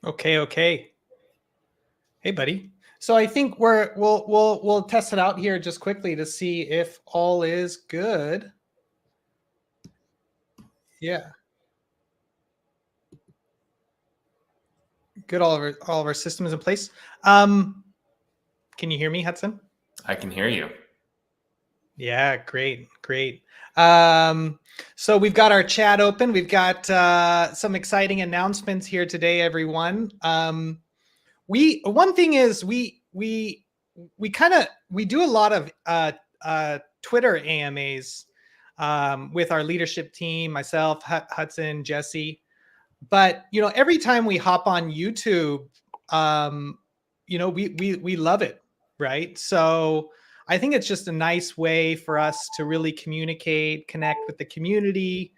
Okay, okay. Hey, buddy. So I think we'll test it out here just quickly to see if all is good. Yeah. Good. All of our systems in place. Can you hear me, Hudson? I can hear you. Yeah, great, great. So we've got our chat open. We've got some exciting announcements here today, everyone. One thing is we do a lot of Twitter AMAs with our leadership team, myself, Hudson, Jesse. But every time we hop on YouTube, we love it, right? So I think it's just a nice way for us to really communicate, connect with the community,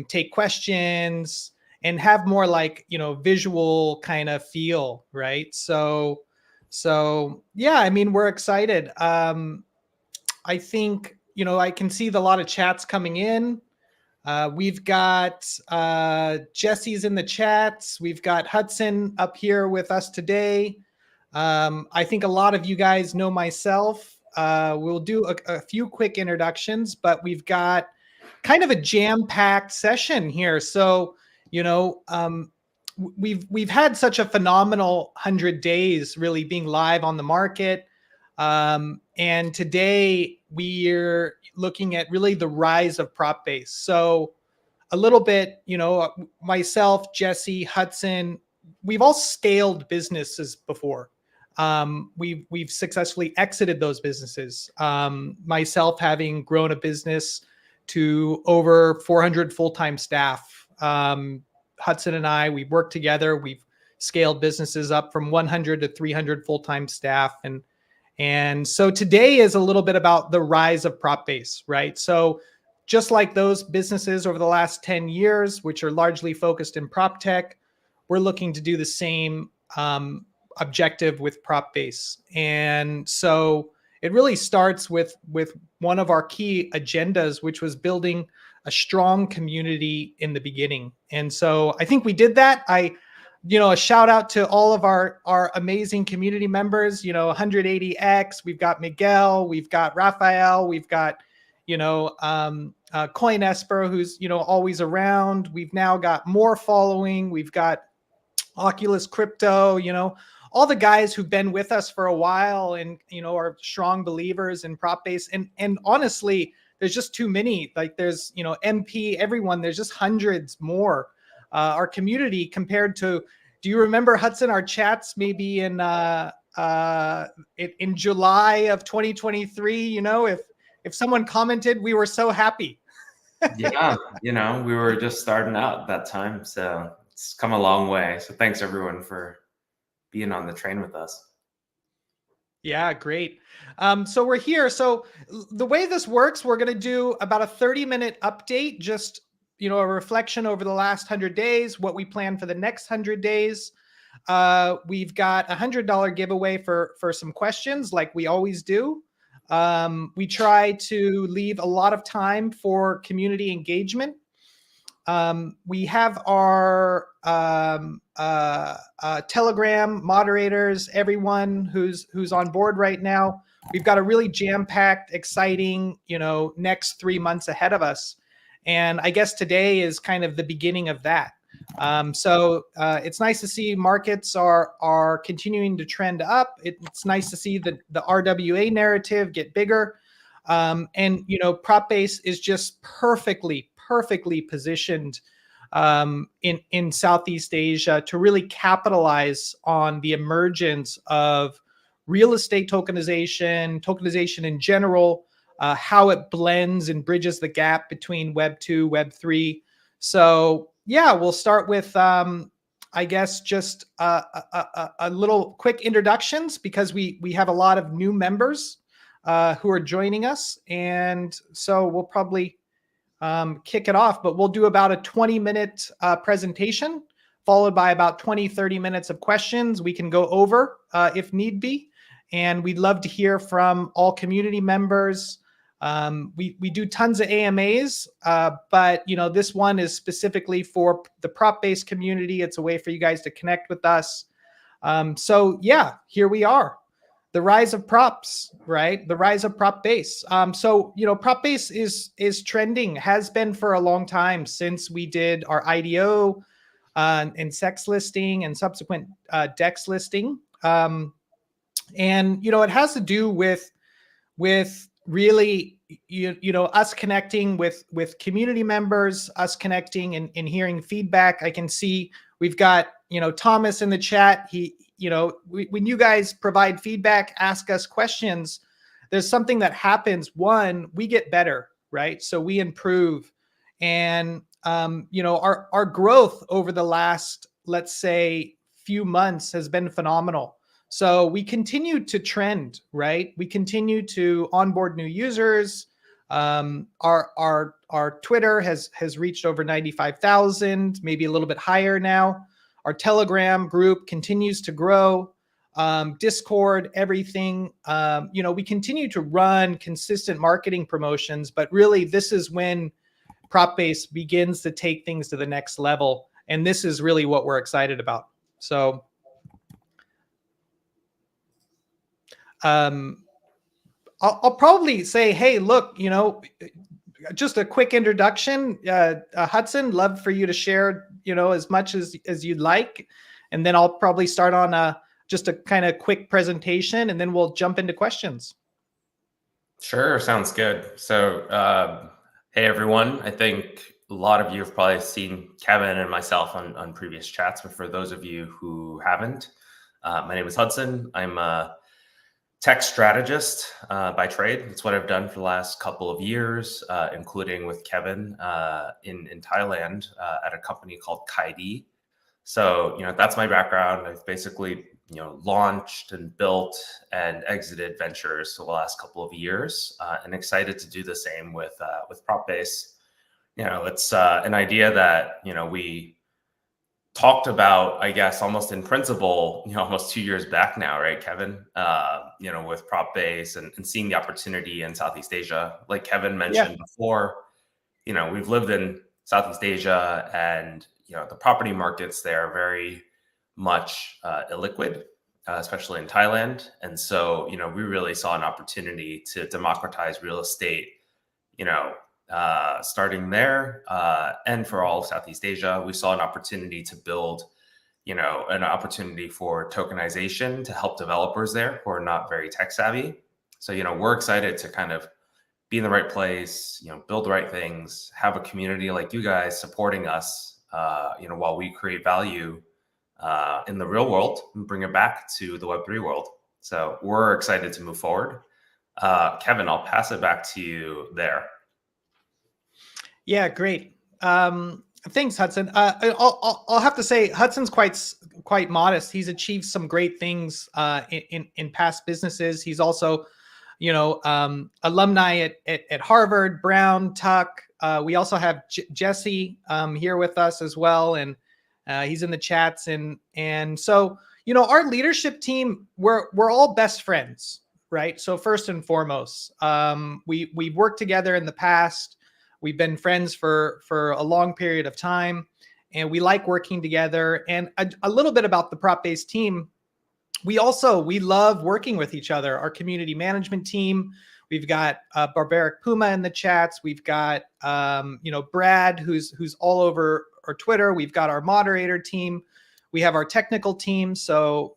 take questions, and have more like visual kind of feel, right? So yeah, I mean, we're excited. I think I can see a lot of chats coming in. We've got Jesse's in the chats. We've got Hudson up here with us today. I think a lot of you guys know myself. We'll do a few quick introductions, but we've got kind of a jam-packed session here. So, we've had such a phenomenal 100 days really being live on the market. And today we're looking at really the rise of Propbase. So a little bit, myself, Jesse, Hudson, we've all scaled businesses before. We've successfully exited those businesses. Myself having grown a business to over 400 full-time staff. Hudson and I, we've worked together. We've scaled businesses up from 100 to 300 full-time staff. And so today is a little bit about the rise of Propbase, right? So just like those businesses over the last 10 years, which are largely focused in prop tech, we're looking to do the same objective with Propbase. And so it really starts with one of our key agendas, which was building a strong community in the beginning. And so I think we did that. A shout out to all of our amazing community members, 180X, we've got Miguel, we've got Raphael, we've got, Coin Esper, who's, always around. We've now got more following. We've got Oculus Crypto, all the guys who've been with us for a while and, are strong believers in Propbase. And honestly, there's just too many. Like there's, MP, everyone, there's just hundreds more. Our community compared to, do you remember, Hudson, our chats maybe in July of 2023, if someone commented, we were so happy. Yeah, we were just starting out at that time, so it's come a long way. So thanks everyone for being on the train with us. Yeah, great. So we're here. So the way this works, we're going to do about a 30-minute update, just a reflection over the last 100 days, what we plan for the next 100 days. We've got $100 giveaway for some questions, like we always do. We try to leave a lot of time for community engagement. We have our Telegram moderators, everyone who's on board right now. We've got a really jam-packed, exciting, next 3 months ahead of us. And I guess today is kind of the beginning of that. So it's nice to see markets are continuing to trend up. It's nice to see the RWA narrative get bigger. And, Propbase is just perfectly positioned in Southeast Asia to really capitalize on the emergence of real estate tokenization in general, how it blends and bridges the gap between Web 2, Web 3. So yeah, we'll start with, I guess, just a little quick introductions, because we have a lot of new members who are joining us. And so we'll probably kick it off, but we'll do about a 20-minute presentation, followed by about 20-30 minutes of questions. We can go over if need be. And we'd love to hear from all community members. We do tons of AMAs, but this one is specifically for the Propbase community. It's a way for you guys to connect with us. So yeah, here we are. The rise of props, right? The rise of Propbase. So Propbase is trending, has been for a long time since we did our IDO and CEX listing and subsequent DEX listing. And it has to do with really us connecting with community members, us connecting and hearing feedback. I can see we've got Thomas in the chat. When you guys provide feedback, ask us questions, there's something that happens. One, we get better, right? So we improve. And our growth over the last, let's say, few months has been phenomenal. So we continue to trend, right? We continue to onboard new users. Our Twitter has reached over 95,000, maybe a little bit higher now. Our Telegram group continues to grow. Discord, everything. We continue to run consistent marketing promotions, but really this is when Propbase begins to take things to the next level. And this is really what we're excited about. So I'll probably say, hey, look, just a quick introduction. Hudson, love for you to share, as much as you'd like. And then I'll probably start on just a kind of quick presentation, and then we'll jump into questions. Sure, sounds good. So, hey, everyone. I think a lot of you have probably seen Kevin and myself on previous chats, but for those of you who haven't, my name is Hudson. I'm a tech strategist by trade. That's what I've done for the last couple of years, including with Kevin in Thailand at a company called Kaidi. So, that's my background. I've basically, launched and built and exited ventures for the last couple of years, and excited to do the same with Propbase. It's an idea that, we talked about, I guess, almost in principle, almost 2 years back now, right, Kevin? With Propbase and seeing the opportunity in Southeast Asia, like Kevin mentioned before, we've lived in Southeast Asia, and the property markets there are very much illiquid, especially in Thailand. And so, we really saw an opportunity to democratize real estate, starting there, and for all of Southeast Asia. We saw an opportunity to build, an opportunity for tokenization to help developers there who are not very tech savvy. So, we're excited to kind of be in the right place, build the right things, have a community like you guys supporting us, while we create value in the real world and bring it back to the Web3 world. So we're excited to move forward. Kevin, I'll pass it back to you there. Yeah, great. Thanks, Hudson. I'll have to say Hudson's quite modest. He's achieved some great things in past businesses. He's also, alumni at Harvard, Brown, Tuck. We also have Jesse here with us as well, and he's in the chats. And so, our leadership team, we're all best friends, right? So first and foremost, we've worked together in the past. We've been friends for a long period of time, and we like working together. And a little bit about the Propbase team. We love working with each other. Our community management team, we've got Barbaric Puma in the chats. We've got, Brad, who's all over our Twitter. We've got our moderator team. We have our technical team. So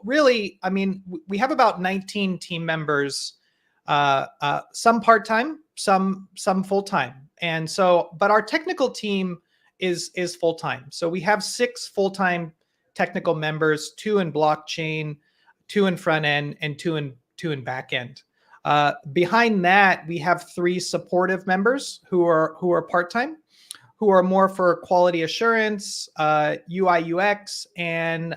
really, I mean, we have about 19 team members, some part-time, some full-time. And so, but our technical team is full-time. So we have 6 full-time technical members, 2 in blockchain, 2 in front end, and 2 in back end. Behind that, we have 3 supportive members who are part-time, who are more for quality assurance, UI UX, and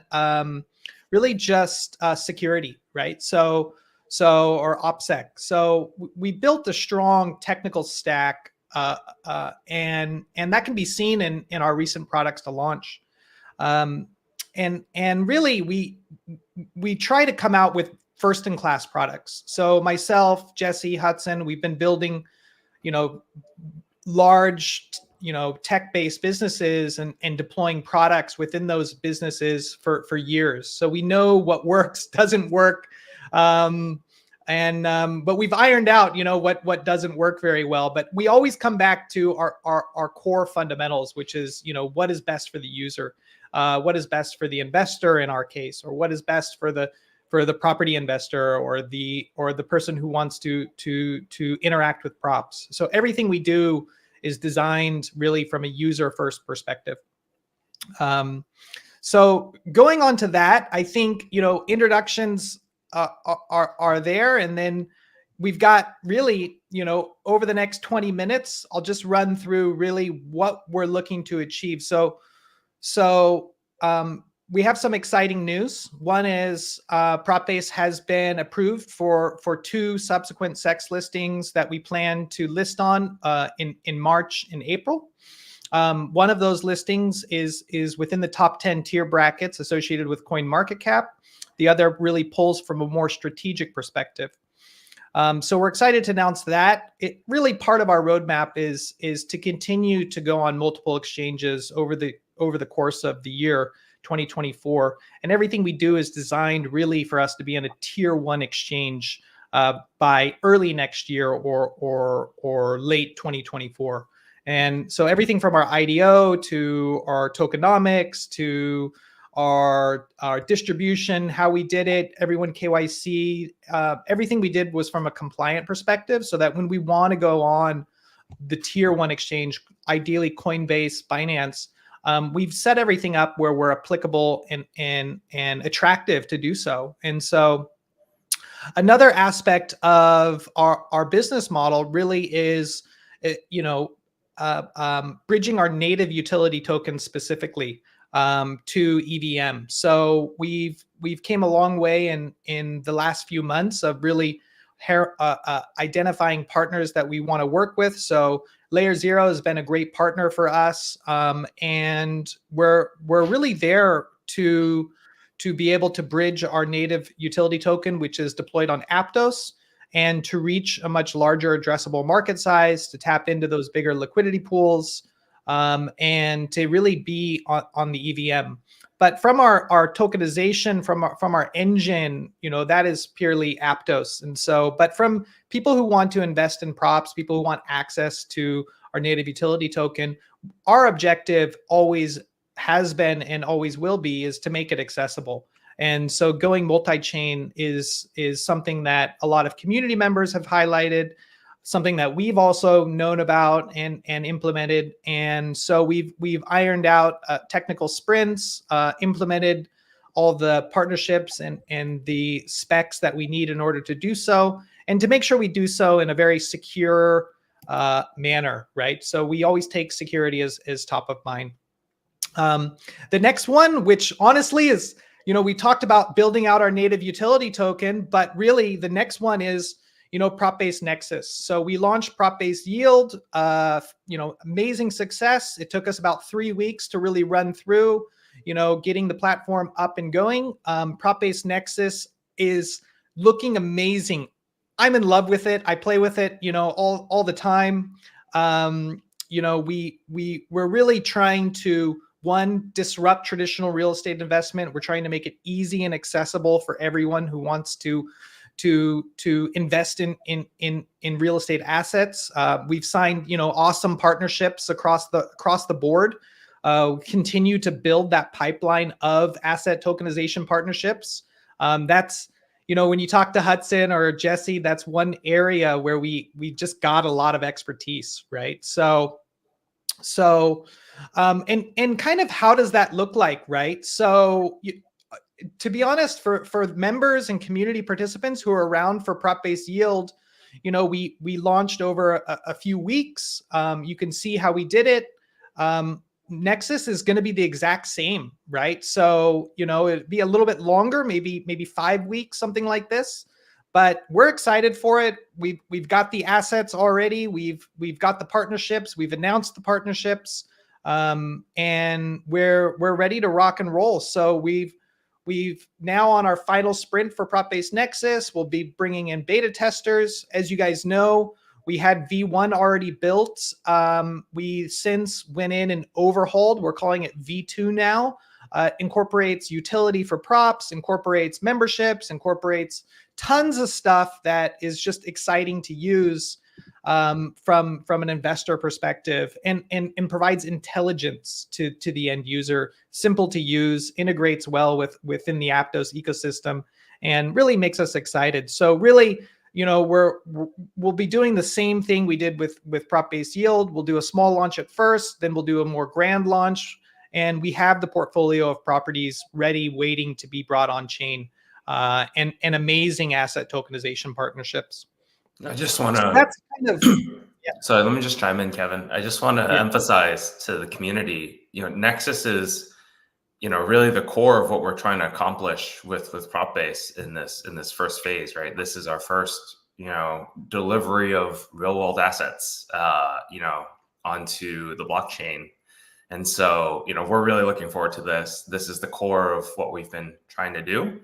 really just security, right? So or OPSEC. So we built a strong technical stack, and that can be seen in our recent products to launch. And really, we try to come out with first-in-class products. So myself, Jesse, Hudson, we've been building, large, tech-based businesses and deploying products within those businesses for years. So we know what works, doesn't work. But we've ironed out, what doesn't work very well. But we always come back to our core fundamentals, which is, what is best for the user, what is best for the investor in our case, or what is best for the property investor or the person who wants to interact with props. So everything we do is designed really from a user first perspective. So going on to that, I think, introductions are there. And then we've got really, over the next 20 minutes, I'll just run through really what we're looking to achieve. So we have some exciting news. One is Propbase has been approved for 2 subsequent CEX listings that we plan to list on in March and April. One of those listings is within the top 10 tier brackets associated with CoinMarketCap. The other really pulls from a more strategic perspective. So we're excited to announce that. It really, part of our roadmap is to continue to go on multiple exchanges over the course of the year 2024, and everything we do is designed really for us to be on a tier 1 exchange by early next year or late 2024. And so everything from our IDO to our tokenomics to our distribution, how we did it, everyone KYC, everything we did was from a compliant perspective, so that when we want to go on the tier 1 exchange, ideally Coinbase, Binance, we've set everything up where we're applicable and attractive to do so. And so another aspect of our business model really is, bridging our native utility token specifically to EVM. So we've came a long way in the last few months of really identifying partners that we want to work with. So Layer 0 has been a great partner for us, and we're really there to be able to bridge our native utility token, which is deployed on Aptos, and to reach a much larger addressable market size, to tap into those bigger liquidity pools, and to really be on the EVM. But from our tokenization, from our engine, that is purely Aptos. And so, but from people who want to invest in props, people who want access to our native utility token, our objective always has been and always will be is to make it accessible. And so going multi-chain is something that a lot of community members have highlighted, something that we've also known about and implemented. And so we've ironed out technical sprints, implemented all the partnerships and the specs that we need in order to do so, and to make sure we do so in a very secure manner, right? So we always take security as top of mind. The next one, which honestly is, we talked about building out our native utility token, but really the next one is, Propbase NEXUS. So we launched Propbase Yield, amazing success. It took us about 3 weeks to really run through, getting the platform up and going. Propbase NEXUS is looking amazing. I'm in love with it. I play with it, all the time. We're really trying to, one, disrupt traditional real estate investment. We're trying to make it easy and accessible for everyone who wants to invest in real estate assets. We've signed, awesome partnerships across the board. Continue to build that pipeline of asset tokenization partnerships. That's, when you talk to Hudson or Jesse, that's one area where we just got a lot of expertise, right? So and kind of how does that look like, right? So to be honest, for members and community participants who are around for Propbase Yield, we launched over a few weeks. You can see how we did it. NEXUS is going to be the exact same, right? So, it'd be a little bit longer, maybe 5 weeks, something like this. But we're excited for it. We've got the assets already. We've got the partnerships. We've announced the partnerships, and we're ready to rock and roll. So we've we've now on our final sprint for Propbase NEXUS. We'll be bringing in beta testers. As you guys know, we had V1 already built. We since went in and overhauled. We're calling it V2 now. Incorporates utility for props, incorporates memberships, incorporates tons of stuff that is just exciting to use from an investor perspective, and provides intelligence to the end user, simple to use, integrates well within the Aptos ecosystem, and really makes us excited. So really, we'll be doing the same thing we did with Propbase Yield. We'll do a small launch at first, then we'll do a more grand launch, and we have the portfolio of properties ready, waiting to be brought on chain, and amazing asset tokenization partnerships. I just want to. So that's kind of. Yeah. So let me just chime in, Kevin. I just want to emphasize to the community, NEXUS is, really the core of what we're trying to accomplish with Propbase in this first phase, right? This is our first, delivery of real world assets, onto the blockchain. And so, we're really looking forward to this. This is the core of what we've been trying to do.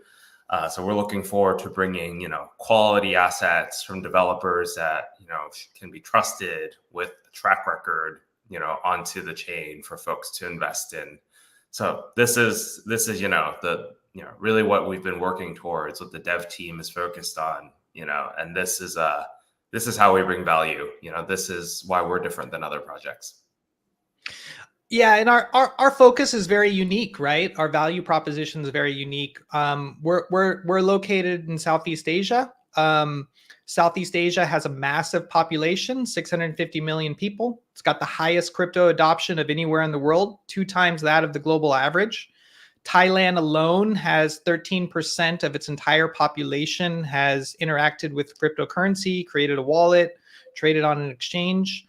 So we're looking forward to bringing, quality assets from developers that, can be trusted with a track record, onto the chain for folks to invest in. So this is, really what we've been working towards, what the dev team is focused on, and this is how we bring value. This is why we're different than other projects. Yeah, and our focus is very unique, right? Our value proposition is very unique. We're located in Southeast Asia. Southeast Asia has a massive population, 650 million people. It's got the highest crypto adoption of anywhere in the world, 2 times that of the global average. Thailand alone has 13% of its entire population has interacted with cryptocurrency, created a wallet, traded on an exchange.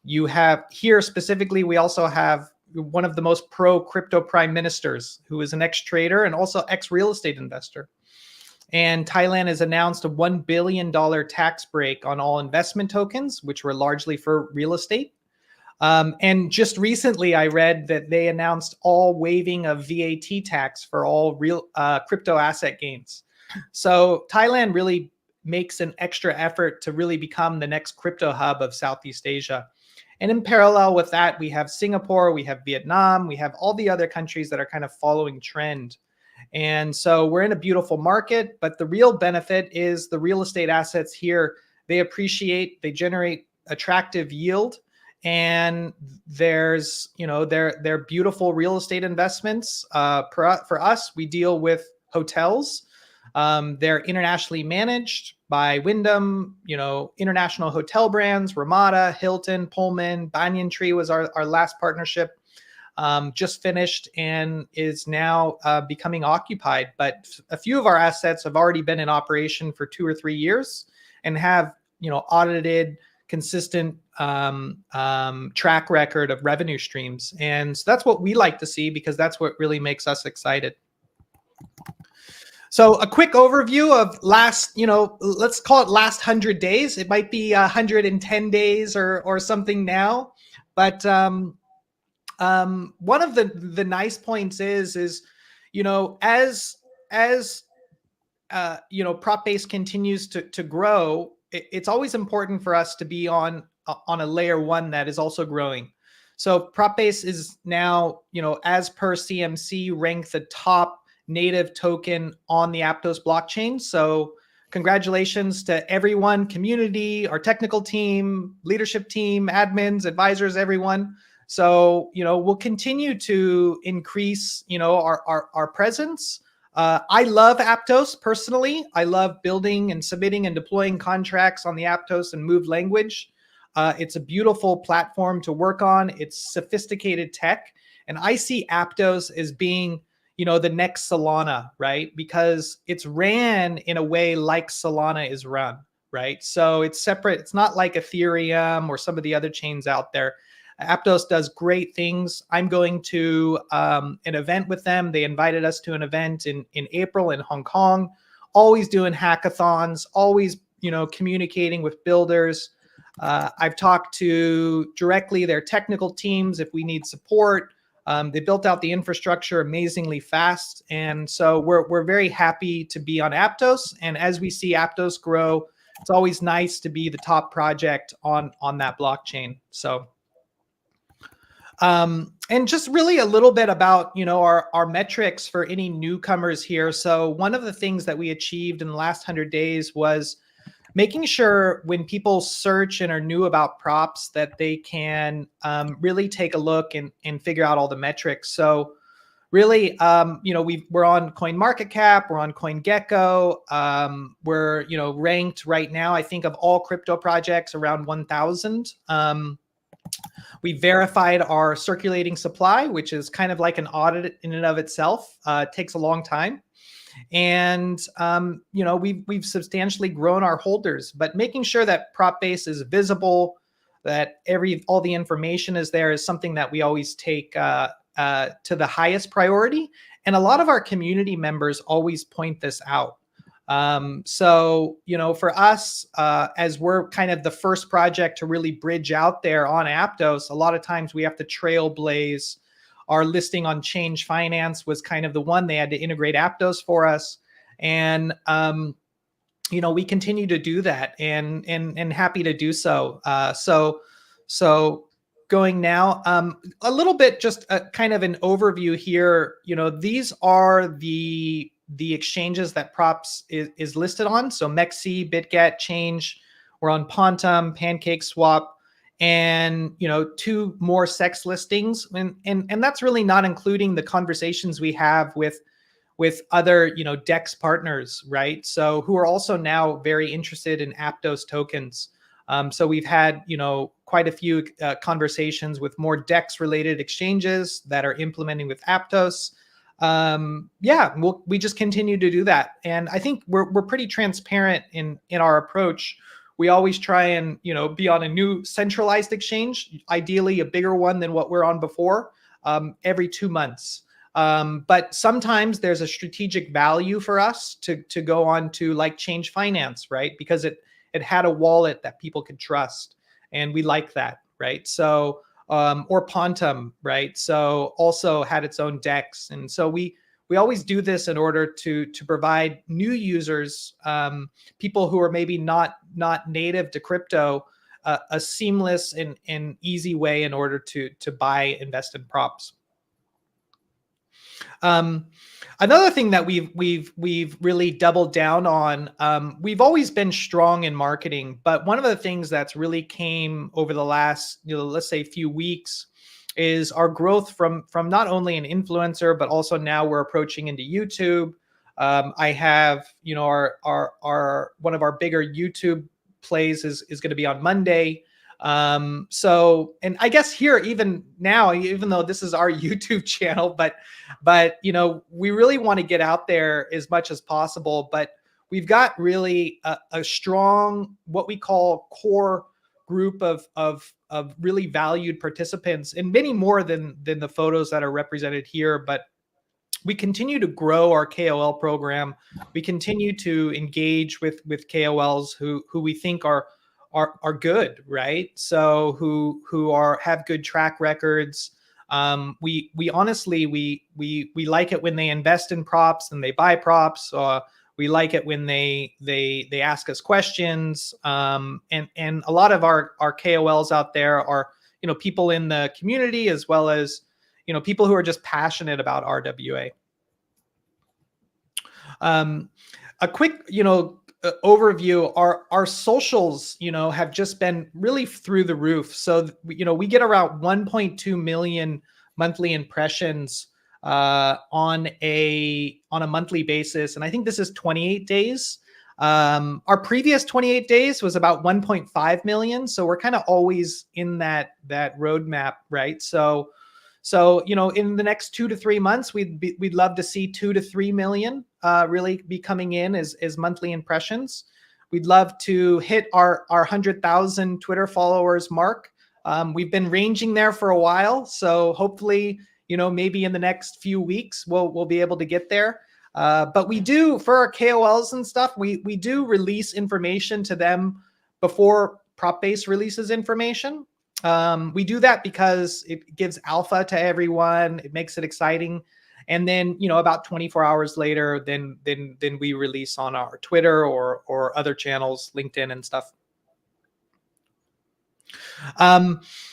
You have here specifically, we also have one of the most pro crypto prime ministers, who is an ex-trader and also ex-real estate investor. And Thailand has announced a $1 billion tax break on all investment tokens, which were largely for real estate. And just recently, I read that they announced all waiving of VAT tax for all real crypto asset gains. So Thailand really makes an extra effort to really become the next crypto hub of Southeast Asia. And in parallel with that, we have Singapore, we have Vietnam, we have all the other countries that are kind of following trend. And so we're in a beautiful market, but the real benefit is the real estate assets here. They appreciate, they generate attractive yield, and there's, they're beautiful real estate investments. For us, we deal with hotels. They're internationally managed by Wyndham, international hotel brands, Ramada, Hilton, Pullman, Banyan Tree was our last partnership, just finished and is now becoming occupied. But a few of our assets have already been in operation for 2 or 3 years and have, audited, consistent track record of revenue streams. And so that's what we like to see, because that's what really makes us excited. So a quick overview of last, let's call it last 100 days. It might be 110 days or something now. But one of the nice points is as Propbase continues to grow, it's always important for us to be on a layer 1 that is also growing. So Propbase is now, as per CMC, ranked the top native token on the Aptos blockchain. So congratulations to everyone, community, our technical team, leadership team, admins, advisors, everyone. So, we'll continue to increase, our presence. I love Aptos personally. I love building and submitting and deploying contracts on the Aptos and Move language. It's a beautiful platform to work on. It's sophisticated tech. And I see Aptos as being, the next Solana, right? Because it's ran in a way like Solana is run, right? So it's separate. It's not like Ethereum or some of the other chains out there. Aptos does great things. I'm going to an event with them. They invited us to an event in April in Hong Kong, always doing hackathons, always, communicating with builders. I've talked to directly their technical teams if we need support. They built out the infrastructure amazingly fast. And so we're very happy to be on Aptos. And as we see Aptos grow, it's always nice to be the top project on that blockchain. So, and just really a little bit about, our metrics for any newcomers here. So one of the things that we achieved in the last 100 days was making sure when people search and are new about props that they can really take a look and figure out all the metrics. So really, we're on CoinMarketCap, we're on CoinGecko, we're ranked right now, I think, of all crypto projects around 1,000. We verified our circulating supply, which is kind of like an audit in and of itself. It takes a long time. And we've substantially grown our holders, but making sure that Propbase is visible, that all the information is there, is something that we always take to the highest priority. And a lot of our community members always point this out. So for us, as we're kind of the first project to really bridge out there on Aptos, a lot of times we have to trailblaze. Our listing on Change Finance was kind of the one. They had to integrate Aptos for us. And, we continue to do that and happy to do so. So going now, a little bit, just kind of an overview here. These are the exchanges that Props is listed on. So MEXC, BitGet, Change. We're on Pontum, PancakeSwap, and 2 more CEX listings, and that's really not including the conversations we have with other DEX partners, right? So who are also now very interested in Aptos tokens. So we've had quite a few conversations with more DEX related exchanges that are implementing with Aptos. We just continue to do that, and I think we're pretty transparent in our approach. We always try and be on a new centralized exchange, ideally a bigger one than what we're on before, every 2 months. But sometimes there's a strategic value for us to go on to like Change Finance, right? Because it had a wallet that people could trust, and we like that, right? So or Pontum, right? So also had its own DEX, and so we always do this in order to provide new users, people who are maybe not native to crypto, a seamless and easy way in order to buy, invest in props. Another thing that we've really doubled down on, we've always been strong in marketing, but one of the things that's really came over the last, let's say few weeks, is our growth from not only an influencer, but also now we're approaching into YouTube. I have, our one of our bigger YouTube plays is going to be on Monday. So, and I guess here, even now, even though this is our YouTube channel, but we really want to get out there as much as possible, but we've got really a strong, what we call core group of really valued participants, and many more than the photos that are represented here. But we continue to grow our KOL program. We continue to engage with KOLs who we think are good, right? So who have good track records. We honestly we like it when they invest in props and they buy props. We like it when they ask us questions. And a lot of our KOLs out there are people in the community, as well as people who are just passionate about RWA. A quick overview, our socials have just been really through the roof. So we get around 1.2 million monthly impressions on a monthly basis, and I think this is 28 days. Our previous 28 days was about 1.5 million, so we're kind of always in that roadmap, right? So in the next 2 to 3 months, we'd love to see 2 to 3 million really be coming in as monthly impressions. We'd love to hit our 100,000 Twitter followers mark. We've been ranging there for a while, so hopefully maybe in the next few weeks we'll be able to get there. But we do, for our KOLs and stuff, we do release information to them before Propbase releases information. We do that because it gives alpha to everyone. It makes it exciting. And then, about 24 hours later, then we release on our Twitter or other channels, LinkedIn and stuff.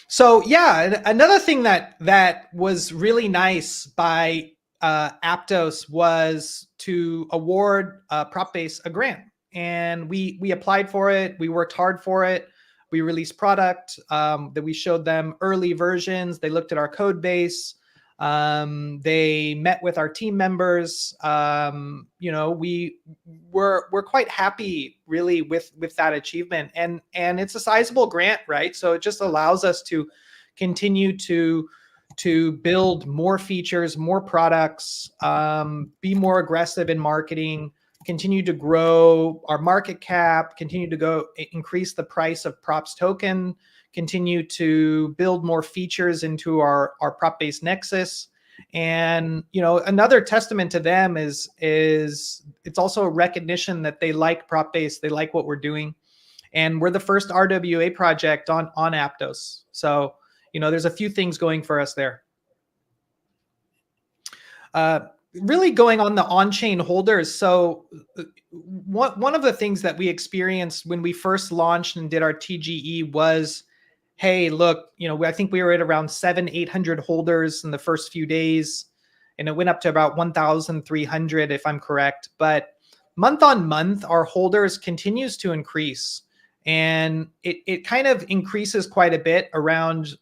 So yeah, another thing that was really nice by Aptos was to award Propbase a grant, and we applied for it. We worked hard for it. We released product that we showed them early versions. They looked at our code base. They met with our team members. We're quite happy really with that achievement, and it's a sizable grant, right? So it just allows us to continue to build more features, more products, be more aggressive in marketing, continue to grow our market cap, continue to increase the price of Props token, continue to build more features into our Propbase NEXUS. And another testament to them is it's also a recognition that they like Propbase, they like what we're doing, and we're the first RWA project on Aptos. So there's a few things going for us there. Really going on the on-chain holders. So one of the things that we experienced when we first launched and did our TGE was, hey, look, I think we were at around 700-800 holders in the first few days, and it went up to about 1,300 if I'm correct. But month on month, our holders continues to increase, and it kind of increases quite a bit around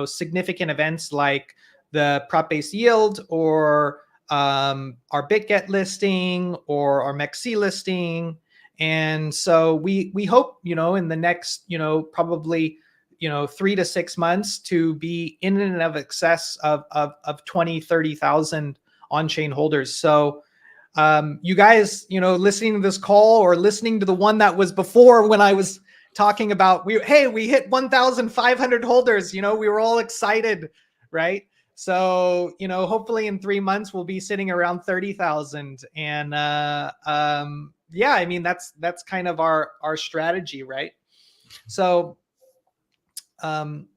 significant events like the Propbase yield, or our BitGet listing, or our MEXC listing. And so we hope, in the next, probably, 3 to 6 months to be in and of excess of 20, 30,000 on-chain holders. So you guys, listening to this call or listening to the one that was before when I was talking about, we hit 1,500 holders, we were all excited, right? So, hopefully in 3 months we'll be sitting around 30,000. And yeah, I mean, that's kind of our strategy, right? So and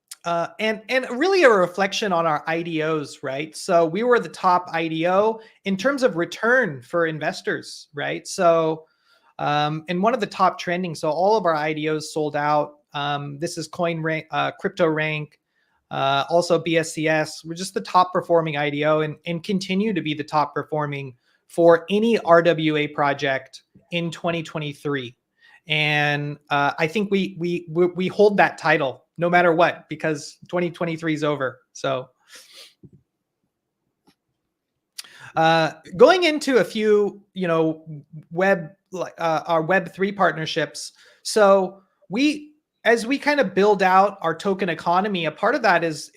really a reflection on our IDOs, right? So we were the top IDO in terms of return for investors, right? So and one of the top trending, so all of our IDOs sold out. This is Crypto Rank, also BSCS. We're just the top performing IDO, and continue to be the top performing for any RWA project in 2023. And I think we hold that title no matter what, because 2023 is over. So going into a few, our Web3 partnerships. So as we kind of build out our token economy, a part of that is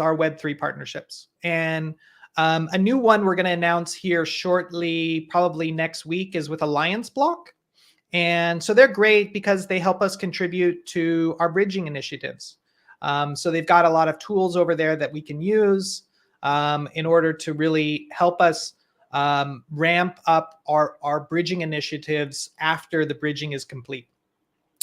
our Web3 partnerships. And a new one we're going to announce here shortly, probably next week, is with Alliance Block. And so they're great because they help us contribute to our bridging initiatives. So they've got a lot of tools over there that we can use in order to really help us ramp up our bridging initiatives after the bridging is complete.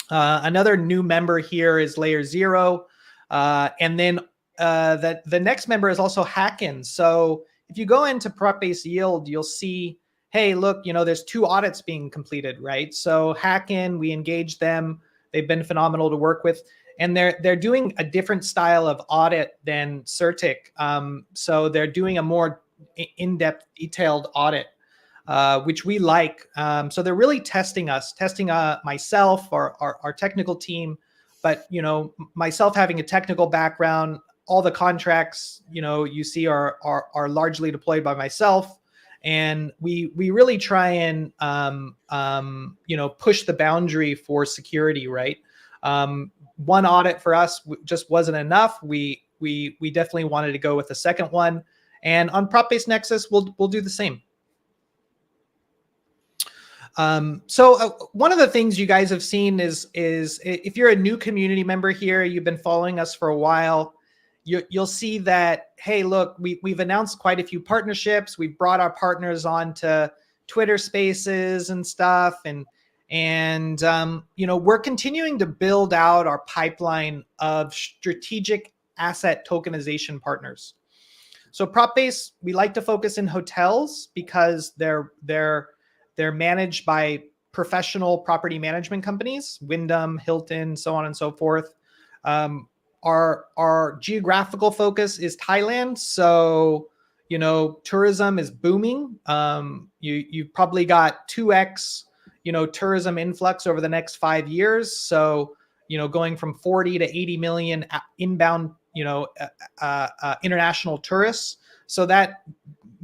Another new member here is Layer 0. And then the next member is also Hackin. So if you go into Propbase Yield, you'll see, hey, look, there's 2 audits being completed, right? So Hackin, we engaged them. They've been phenomenal to work with. And they're doing a different style of audit than Certic. So they're doing a more in-depth, detailed audit, which we like. So they're really testing myself, our technical team. But, myself having a technical background, all the contracts, you see are largely deployed by myself. And we really try and, push the boundary for security, right? One audit for us just wasn't enough. We definitely wanted to go with the second one. And on Propbase NEXUS, we'll do the same. So one of the things you guys have seen is if you're a new community member here, you've been following us for a while, you'll see that, hey, look, we've announced quite a few partnerships. We've brought our partners on to Twitter Spaces and stuff. And we're continuing to build out our pipeline of strategic asset tokenization partners. So Propbase, we like to focus in hotels because they're managed by professional property management companies, Wyndham, Hilton, so on and so forth. Our geographical focus is Thailand, so tourism is booming. You've probably got 2x tourism influx over the next 5 years. So going from 40 to 80 million inbound international tourists. So that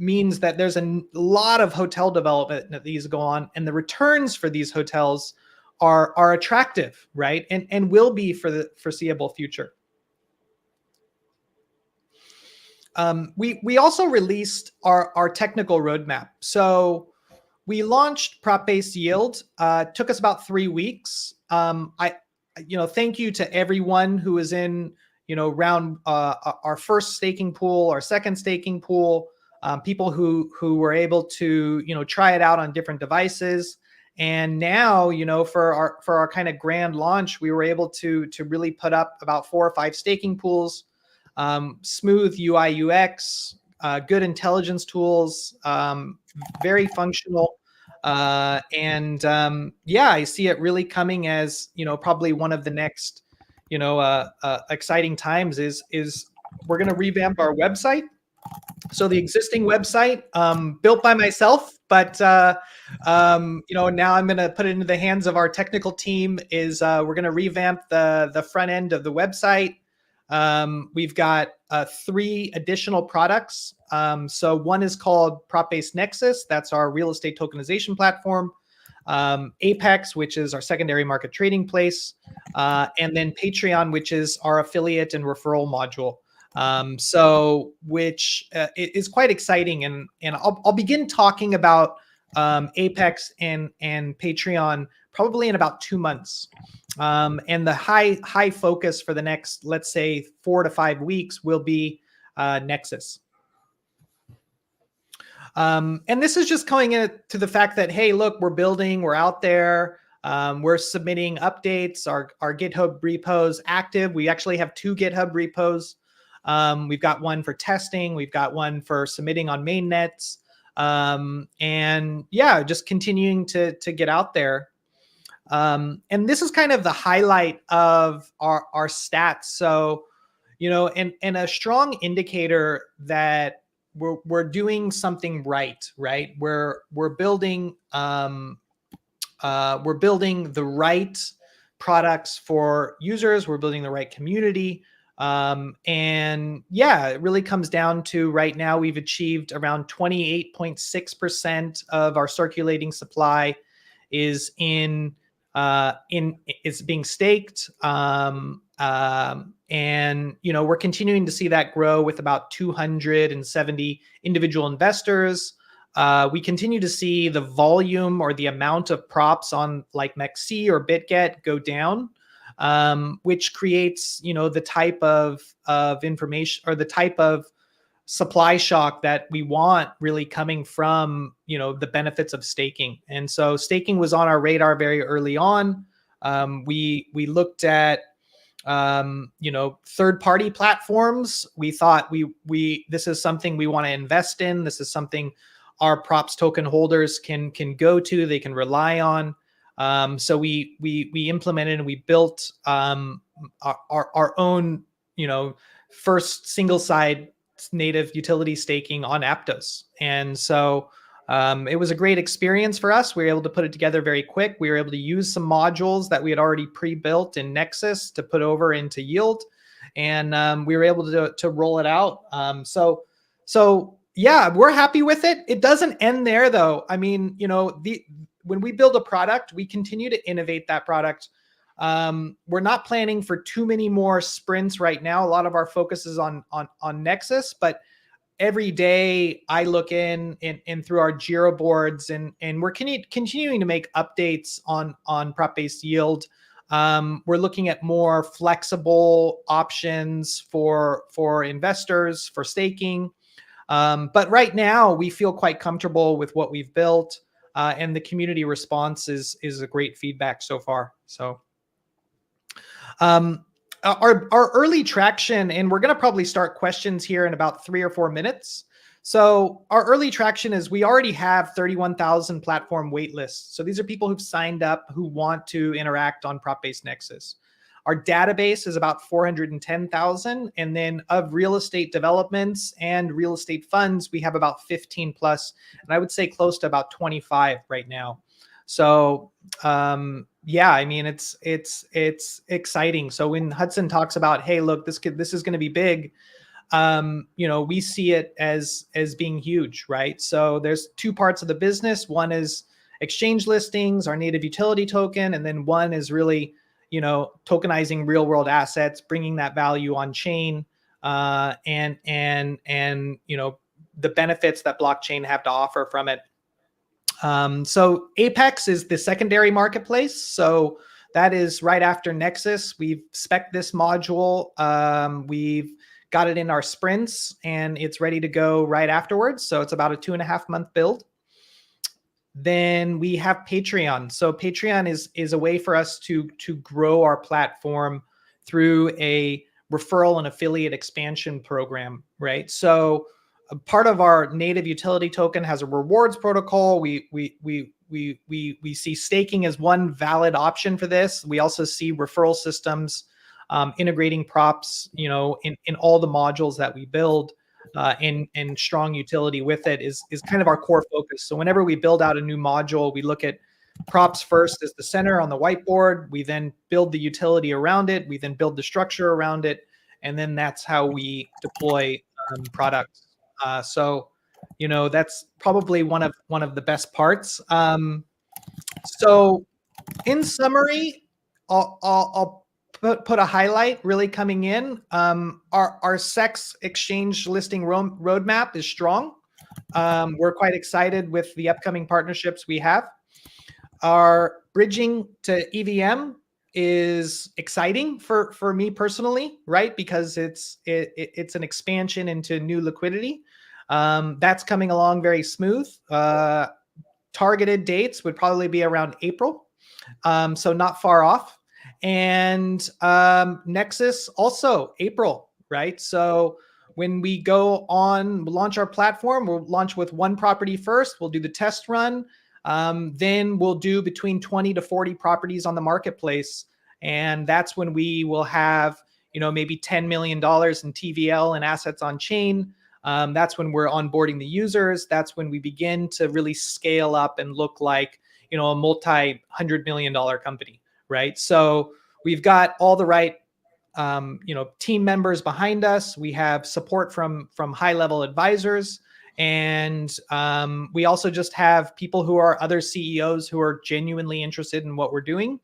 means that there's a lot of hotel development that these go on, and the returns for these hotels are attractive, right? And will be for the foreseeable future. We also released our technical roadmap. So we launched Propbase Yield. Took us about 3 weeks. Thank you to everyone who was in round our first staking pool, our second staking pool, people who were able to try it out on different devices. And now for our kind of grand launch, we were able to really put up about 4 or 5 staking pools, smooth UI UX, good intelligence tools, very functional. And I see it really coming as probably one of the next exciting times is we're going to revamp our website. So the existing website, built by myself, but now I'm going to put it into the hands of our technical team. We're going to revamp the front end of the website. We've got 3 additional products. So one is called Propbase NEXUS. That's our real estate tokenization platform. Apex, which is our secondary market trading place. And then Patreon, which is our affiliate and referral module. Which is quite exciting. And I'll begin talking about Apex and Patreon probably in about 2 months. And the high focus for the next, let's say, 4 to 5 weeks will be NEXUS. And this is just coming into the fact that, hey, look, we're building, we're out there, we're submitting updates, our GitHub repos active. We actually have 2 GitHub repos. We've got one for testing. We've got one for submitting on mainnets. And just continuing to get out there. And this is kind of the highlight of our stats. So, and a strong indicator that we're doing something right. We're building the right products for users. We're building the right community. And it really comes down to right now we've achieved around 28.6% of our circulating supply is is being staked. And we're continuing to see that grow with about 270 individual investors. We continue to see the volume or the amount of props on like MEXC or BitGet go down. Which creates, the type of information or the type of supply shock that we want really coming from, the benefits of staking. And so staking was on our radar very early on. We looked at, third-party platforms. We thought this is something we want to invest in. This is something our props token holders can go to, they can rely on. So we implemented and we built our own, first single side native utility staking on Aptos. And so it was a great experience for us. We were able to put it together very quick. We were able to use some modules that we had already pre-built in NEXUS to put over into Yield. And we were able to roll it out. So we're happy with it. It doesn't end there though. I mean, when we build a product, we continue to innovate that product. We're not planning for too many more sprints right now. A lot of our focus is on NEXUS, but every day I look in through our Jira boards and we're continuing to make updates on Propbase Yield. We're looking at more flexible options for investors, for staking. But right now we feel quite comfortable with what we've built. and the community response is a great feedback so far. So our early traction, and we're going to probably start questions here in about 3 or 4 minutes. So our early traction is we already have 31,000 platform waitlists. So these are people who've signed up who want to interact on Propbase NEXUS. Our database is about 410,000. And then of real estate developments and real estate funds, we have about 15 plus, and I would say close to about 25 right now. So yeah, I mean, it's exciting. So when Hudson talks about, hey, look, this is going to be big, we see it as being huge, right? So there's 2 parts of the business. One is exchange listings, our native utility token, and then one is really, tokenizing real world assets, bringing that value on chain, and the benefits that blockchain have to offer from it. So Apex is the secondary marketplace. So that is right after NEXUS. We've spec'd this module. We've got it in our sprints and it's ready to go right afterwards. So it's about a 2.5 month build. Then we have Patreon. So Patreon is a way for us to grow our platform through a referral and affiliate expansion program, right? So a part of our native utility token has a rewards protocol. We see staking as one valid option for this. We also see referral systems, integrating props, in all the modules that we build, and strong utility with it is kind of our core focus. So whenever we build out a new module, we look at props first as the center on the whiteboard. We then build the utility around it. We then build the structure around it, and then that's how we deploy products. So that's probably one of the best parts. So in summary, I'll put a highlight really coming in. Our CEX exchange listing roadmap is strong. We're quite excited with the upcoming partnerships we have. Our bridging to EVM is exciting for me personally, right? Because it's an expansion into new liquidity. That's coming along very smooth. Targeted dates would probably be around April, so not far off. And NEXUS also April, right? So when we go on, we'll launch our platform, we'll launch with 1 property first, we'll do the test run, then we'll do between 20 to 40 properties on the marketplace. And that's when we will have, maybe $10 million in TVL and assets on chain. That's when we're onboarding the users. That's when we begin to really scale up and look like, a multi-$100 million company. Right. So we've got all the right, team members behind us. We have support from high level advisors. And we also just have people who are other CEOs who are genuinely interested in what we're doing.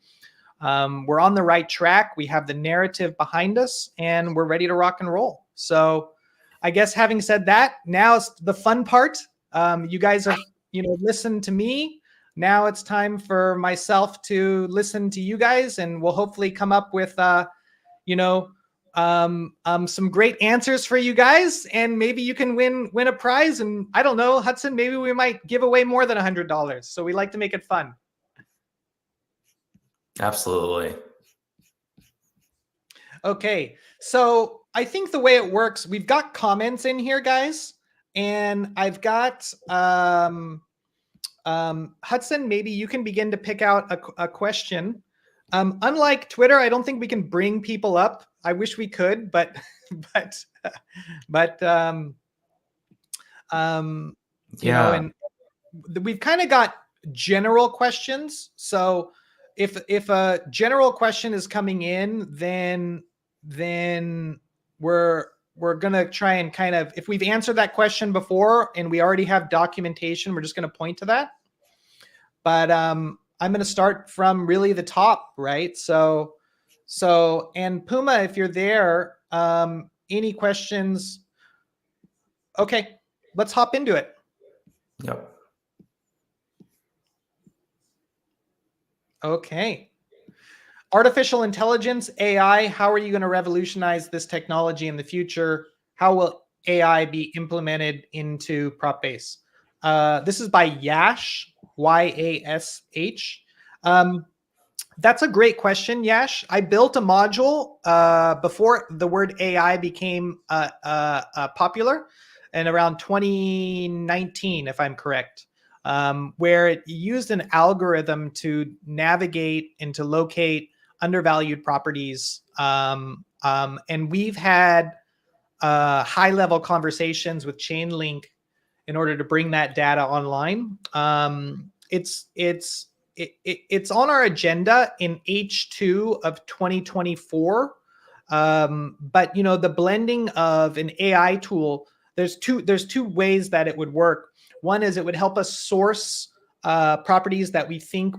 We're on the right track. We have the narrative behind us and we're ready to rock and roll. So I guess having said that, now it's the fun part. You guys have, listened to me. Now it's time for myself to listen to you guys, and we'll hopefully come up with, some great answers for you guys, and maybe you can win a prize. And I don't know, Hudson, maybe we might give away more than $100. So we like to make it fun. Absolutely. Okay, so I think the way it works, we've got comments in here, guys, and I've got Hudson, maybe you can begin to pick out a question. Unlike Twitter, I don't think we can bring people up. I wish we could, but and we've kind of got general questions. So if a general question is coming in, then we're gonna try and kind of, if we've answered that question before and we already have documentation, we're just gonna point to that. But I'm gonna start from really the top, right? So and Puma, if you're there, any questions? Okay, let's hop into it. Yep. Okay. Artificial intelligence, AI, how are you going to revolutionize this technology in the future? How will AI be implemented into Propbase? This is by Yash. YASH. That's a great question, Yash. I built a module before the word AI became popular, and around 2019, if I'm correct, where it used an algorithm to navigate and to locate undervalued properties. And we've had high-level conversations with Chainlink in order to bring that data online. It's on our agenda in H2 of 2024. But the blending of an AI tool, there's two ways that it would work. One is it would help us source properties that we think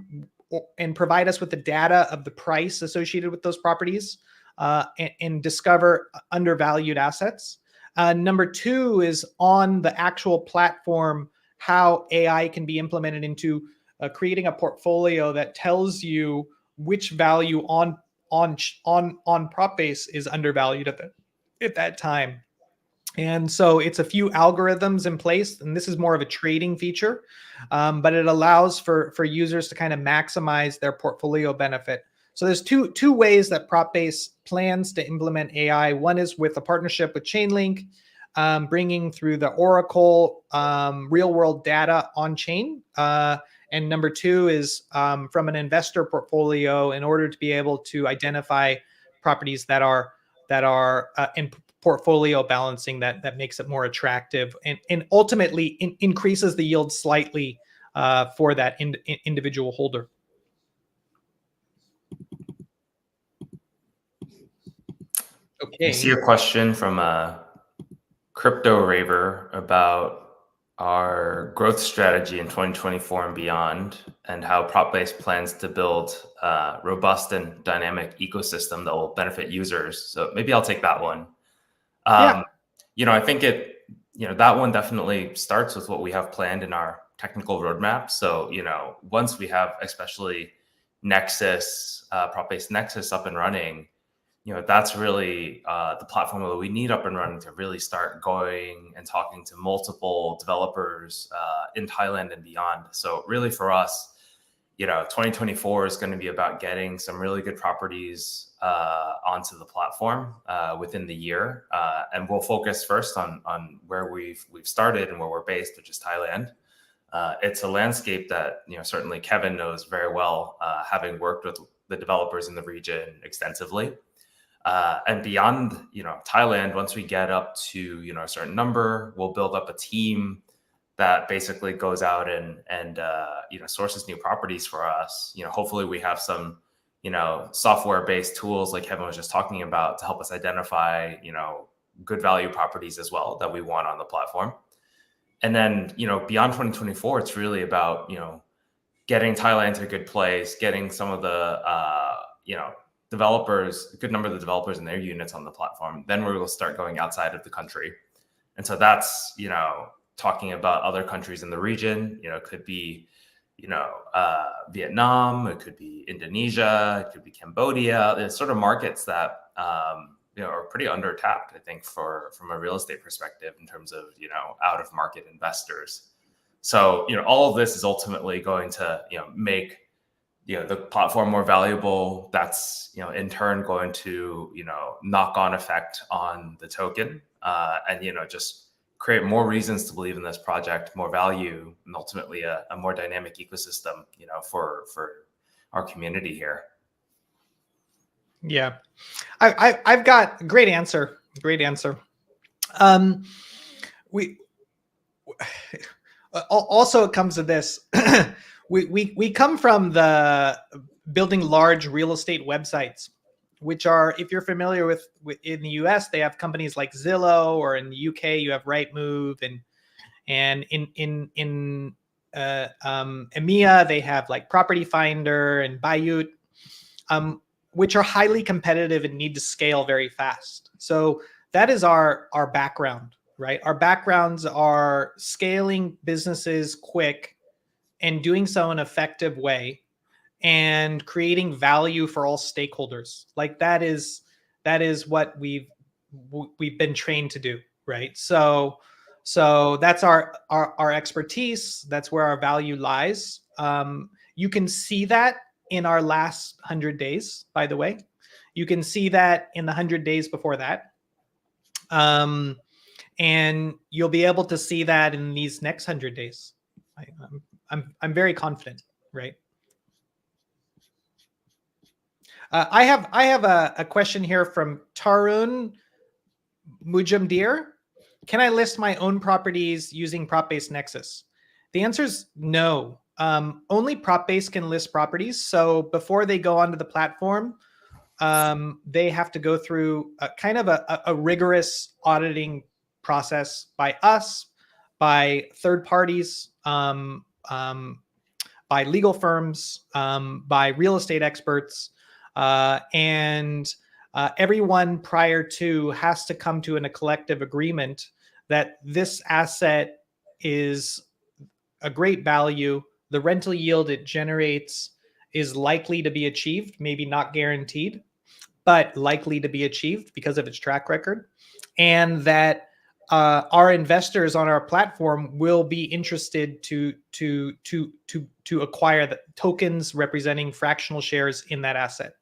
and provide us with the data of the price associated with those properties, and discover undervalued assets. Number two is on the actual platform, how AI can be implemented into creating a portfolio that tells you which value on Propbase is undervalued at that time. And so it's a few algorithms in place, and this is more of a trading feature, but it allows for users to kind of maximize their portfolio benefit. So there's two ways that Propbase plans to implement AI. One is with a partnership with Chainlink, bringing through the Oracle real world data on chain. And number two is from an investor portfolio, in order to be able to identify properties that are in portfolio balancing that makes it more attractive and ultimately increases the yield slightly for that individual holder. Okay. I see a question from a crypto raver about our growth strategy in 2024 and beyond, and how Propbase plans to build a robust and dynamic ecosystem that will benefit users. So maybe I'll take that one. Yeah. I think that one definitely starts with what we have planned in our technical roadmap. So, once we have especially NEXUS, Propbase NEXUS up and running, that's really the platform that we need up and running to really start going and talking to multiple developers in Thailand and beyond. So really for us, 2024 is going to be about getting some really good properties onto the platform within the year. And we'll focus first on where we've started and where we're based, which is Thailand. It's a landscape that, certainly Kevin knows very well, having worked with the developers in the region extensively. And beyond, Thailand, once we get up to, a certain number, we'll build up a team that basically goes out and sources new properties for us. Hopefully we have some, software-based tools like Kevin was just talking about to help us identify, good value properties as well that we want on the platform. And then, beyond 2024, it's really about, getting Thailand to a good place, getting some of the, developers, a good number of the developers and their units on the platform. Then we will start going outside of the country. And so that's, talking about other countries in the region. It could be, Vietnam, it could be Indonesia, it could be Cambodia. There's sort of markets that, are pretty under-tapped, I think, from a real estate perspective in terms of, out-of-market investors. So, all of this is ultimately going to, make the platform more valuable. That's, in turn going to, knock-on effect on the token, and, just create more reasons to believe in this project, more value, and ultimately a more dynamic ecosystem, for our community here. Yeah, I've got a great answer. Great answer. We also, it comes to this. we come from the building large real estate websites, which are, if you're familiar with in the US, they have companies like Zillow, or in the UK you have Rightmove, and in EMEA they have like Property Finder and Bayut, which are highly competitive and need to scale very fast. So that is our background, right? Our backgrounds are scaling businesses quick and doing so in an effective way, and creating value for all stakeholders. Like that is what we've been trained to do, right? So that's our expertise. That's where our value lies. You can see that in our last 100 days, by the way. You can see that in the 100 days before that. And you'll be able to see that in these next 100 days. I'm very confident, right? I have a question here from Tarun Mujamdir. Can I list my own properties using Propbase NEXUS? The answer is no. Only Propbase can list properties. So before they go onto the platform, they have to go through kind of a rigorous auditing process by us, by third parties, by legal firms, by real estate experts, and everyone prior to has to come to a collective agreement that this asset is a great value. The rental yield it generates is likely to be achieved, maybe not guaranteed, but likely to be achieved because of its track record, and that our investors on our platform will be interested to acquire the tokens representing fractional shares in that asset.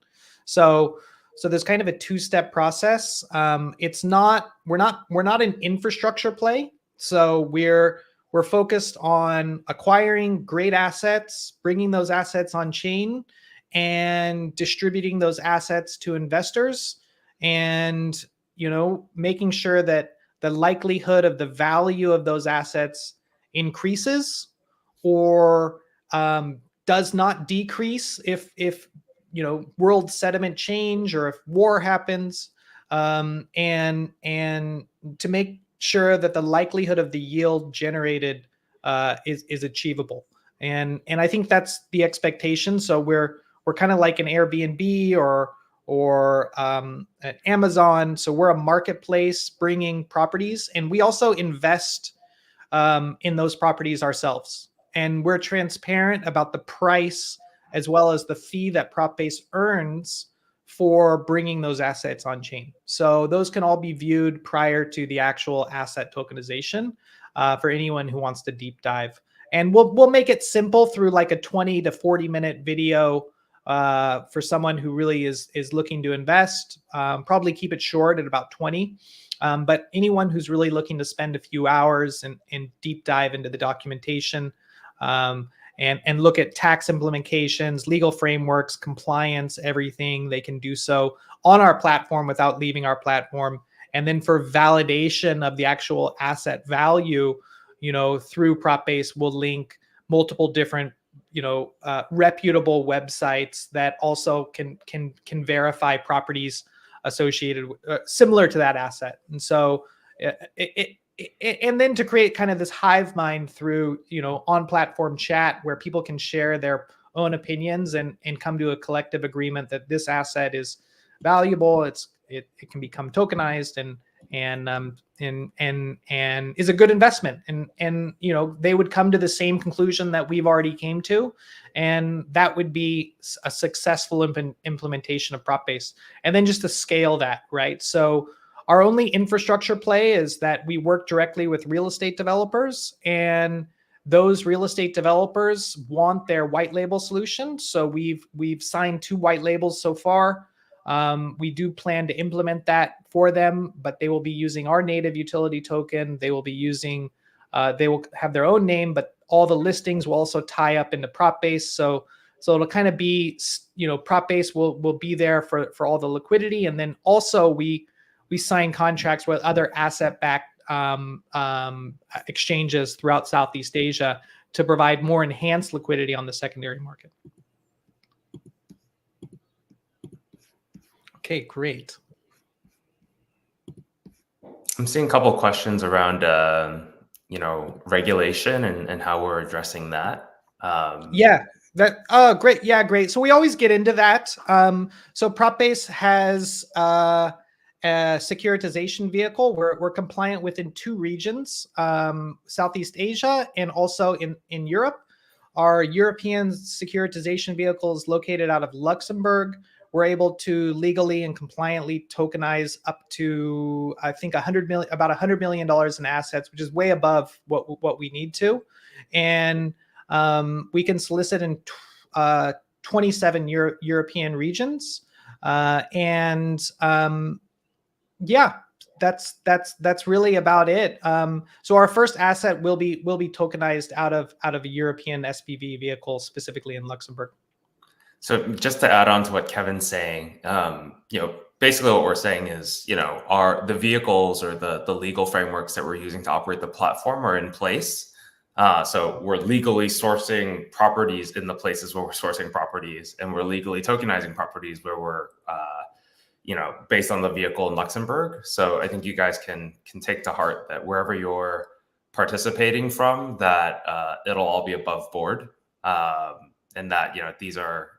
So there's kind of a two-step process. We're not an infrastructure play. So we're focused on acquiring great assets, bringing those assets on chain, and distributing those assets to investors, and making sure that the likelihood of the value of those assets increases or does not decrease if world sentiment change or if war happens, and to make sure that the likelihood of the yield generated is achievable. And I think that's the expectation. So we're kind of like an Airbnb or an Amazon. So we're a marketplace bringing properties, and we also invest in those properties ourselves. And we're transparent about the price as well as the fee that Propbase earns for bringing those assets on chain. So those can all be viewed prior to the actual asset tokenization for anyone who wants to deep dive. And we'll make it simple through like a 20 to 40 minute video for someone who really is looking to invest. Probably keep it short at about 20. But anyone who's really looking to spend a few hours and deep dive into the documentation and look at tax implications, legal frameworks, compliance, everything, they can do so on our platform without leaving our platform. And then for validation of the actual asset value, through Propbase, we'll link multiple different reputable websites that also can verify properties associated with, similar to that asset. And so and then to create kind of this hive mind through on platform chat where people can share their own opinions and come to a collective agreement that this asset is valuable, it can become tokenized and is a good investment, and they would come to the same conclusion that we've already came to, and that would be a successful implementation of Propbase. And then just to scale that, right? So our only infrastructure play is that we work directly with real estate developers, and those real estate developers want their white label solution. So we've signed 2 white labels so far. We do plan to implement that for them, but they will be using our native utility token. They will be using, they will have their own name, but all the listings will also tie up into Propbase. So it'll kind of be, Propbase will be there for all the liquidity. And then also we sign contracts with other asset-backed exchanges throughout Southeast Asia to provide more enhanced liquidity on the secondary market. Okay, great. I'm seeing a couple of questions around, regulation and how we're addressing that. Great. Yeah, great. So we always get into that. So Propbase has a securitization vehicle. We're compliant within 2 regions, Southeast Asia and also in Europe. Our European securitization vehicle is located out of Luxembourg. We're able to legally and compliantly tokenize up to, I think, about $100 million in assets, which is way above what we need to. And We can solicit in 27 European regions. Yeah, that's really about it. So our first asset will be tokenized out of a European SPV vehicle, specifically in Luxembourg. So just to add on to what Kevin's saying, basically what we're saying is, the vehicles or the legal frameworks that we're using to operate the platform are in place. So we're legally sourcing properties in the places where we're sourcing properties, and we're legally tokenizing properties where we're, based on the vehicle in Luxembourg. So I think you guys can take to heart that wherever you're participating from, that it'll all be above board. And that, these are,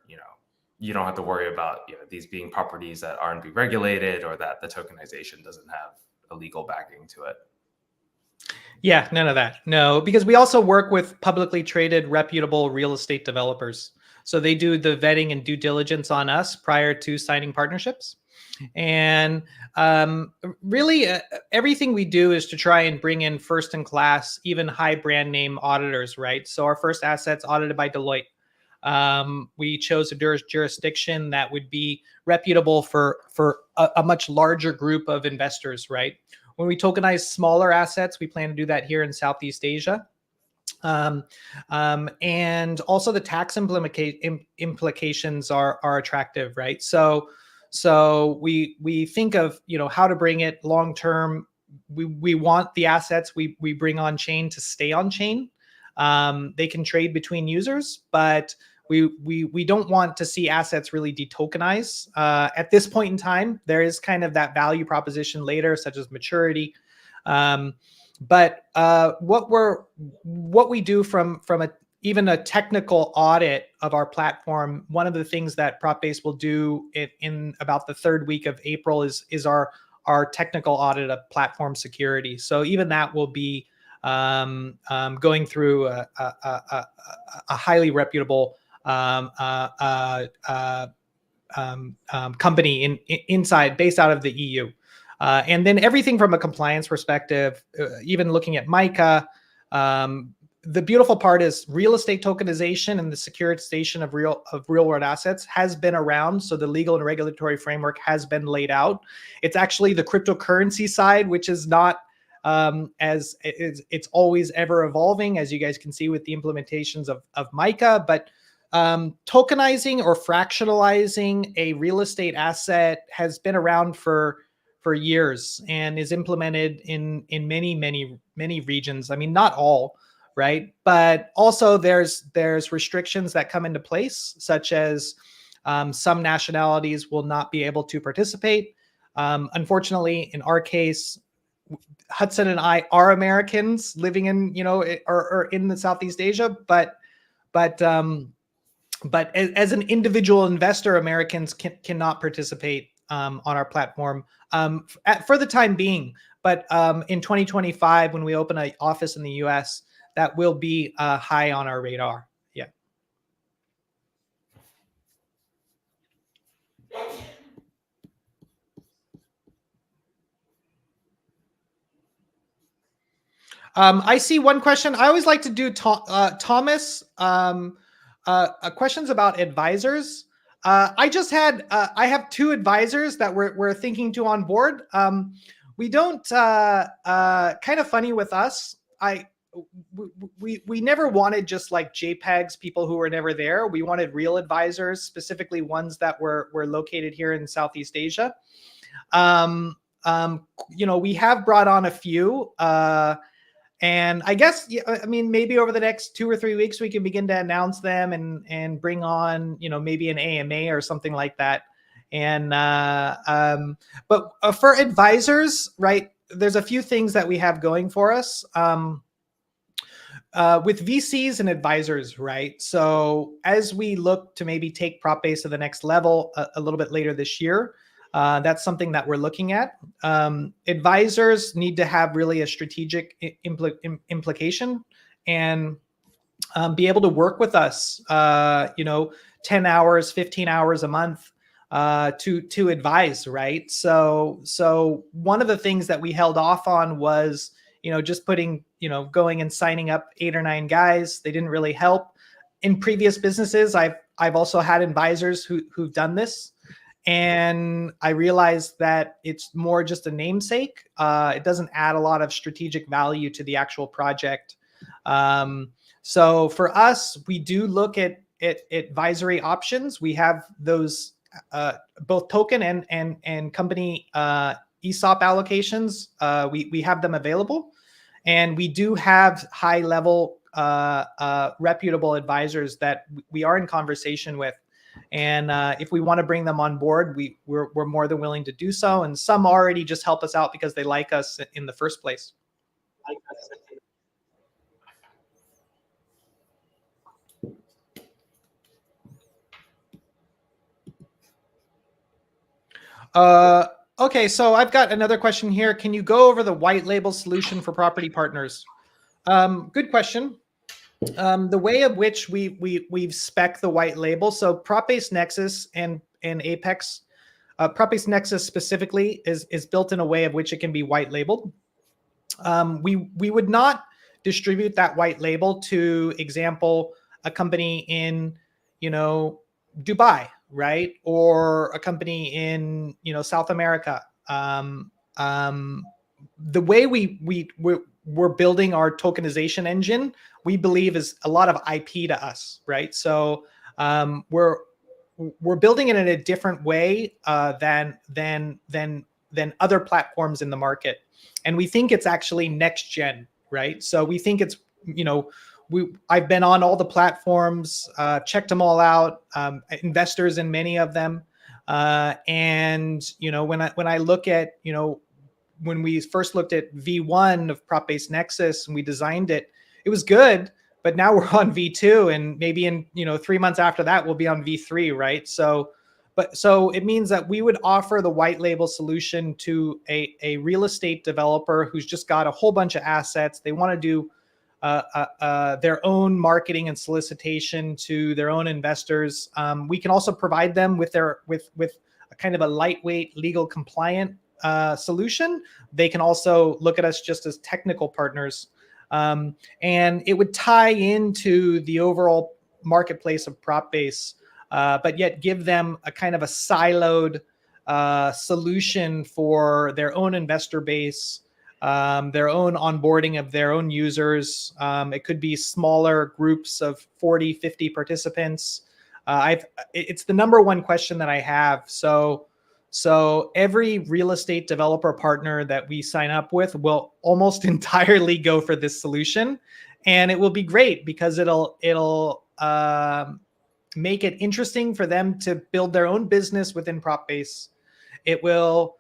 you don't have to worry about, these being properties that aren't regulated, or that the tokenization doesn't have a legal backing to it. Yeah, none of that. No, because we also work with publicly traded, reputable real estate developers. So they do the vetting and due diligence on us prior to signing partnerships. And really, everything we do is to try and bring in first-in-class, even high brand name auditors, right? So our first asset's audited by Deloitte. We chose a jurisdiction that would be reputable for a much larger group of investors, right? When we tokenize smaller assets, we plan to do that here in Southeast Asia. And also the tax implications are attractive, right? So we think of, how to bring it long term. We want the assets we bring on chain to stay on chain. They can trade between users, but we don't want to see assets really detokenize. At this point in time, there is kind of that value proposition later, such as maturity. But what we do from even a technical audit of our platform, one of the things that Propbase will do in about the third week of April is our technical audit of platform security. So even that will be going through a highly reputable company inside, based out of the EU. And then everything from a compliance perspective, even looking at MiCA, the beautiful part is real estate tokenization and the securitization of real world assets has been around. So the legal and regulatory framework has been laid out. It's actually the cryptocurrency side, which is not as it's always ever evolving, as you guys can see with the implementations of MiCA. But tokenizing or fractionalizing a real estate asset has been around for years and is implemented in many regions. I mean, not all, right? But also there's restrictions that come into place, such as some nationalities will not be able to participate. Unfortunately, in our case, Hudson and I are Americans living in, or in the Southeast Asia, but as an individual investor, Americans cannot participate on our platform for the time being. But in 2025, when we open an office in the US, that will be high on our radar. Yeah. I see one question. I always like to do Thomas. Questions about advisors. I have 2 advisors that we're thinking to onboard. We don't, kind of funny with us. We never wanted just like JPEGs, people who were never there. We wanted real advisors, specifically ones that were located here in Southeast Asia. We have brought on a few, and I guess, I mean, maybe over the next 2 or 3 weeks, we can begin to announce them and bring on, maybe an AMA or something like that. And, but for advisors, right, there's a few things that we have going for us. With VCs and advisors, right? So as we look to maybe take Propbase to the next level a little bit later this year, that's something that we're looking at. Advisors need to have really a strategic implication and be able to work with us, 10 hours, 15 hours a month to advise, right? So one of the things that we held off on was, just putting, going and signing up 8 or 9 guys, they didn't really help. In previous businesses, I've also had advisors who've done this, and I realized that it's more just a namesake. It doesn't add a lot of strategic value to the actual project. So for us, we do look at advisory options. We have those both token and company ESOP allocations. We have them available, and we do have high level reputable advisors that we are in conversation with. And if we want to bring them on board, we're more than willing to do so. And some already just help us out because they like us in the first place. Okay, so I've got another question here. Can you go over the white label solution for property partners? Good question. The way of which we've spec the white label. So Propbase NEXUS and Apex, Propbase NEXUS specifically is built in a way of which it can be white labeled. We would not distribute that white label to, example, a company in, Dubai, right? Or a company in, South America. The way we're building our tokenization engine, we believe is a lot of IP to us, right? So we're building it in a different way than other platforms in the market, and we think it's actually next gen, right? So we think it's, I've been on all the platforms, checked them all out, investors in many of them, and when I look at, when we first looked at V1 of Propbase NEXUS and we designed it, it was good, but now we're on V2, and maybe in 3 months after that we'll be on V3, right? So it means that we would offer the white label solution to a real estate developer who's just got a whole bunch of assets. They want to do their own marketing and solicitation to their own investors. We can also provide them with a kind of a lightweight, legal compliant solution. They can also look at us just as technical partners, and it would tie into the overall marketplace of Propbase, but yet give them a kind of a siloed solution for their own investor base, their own onboarding of their own users. It could be smaller groups of 40, 50 participants. It's the number one question that I have. So every real estate developer partner that we sign up with will almost entirely go for this solution, and it will be great because it'll make it interesting for them to build their own business within Propbase. It will.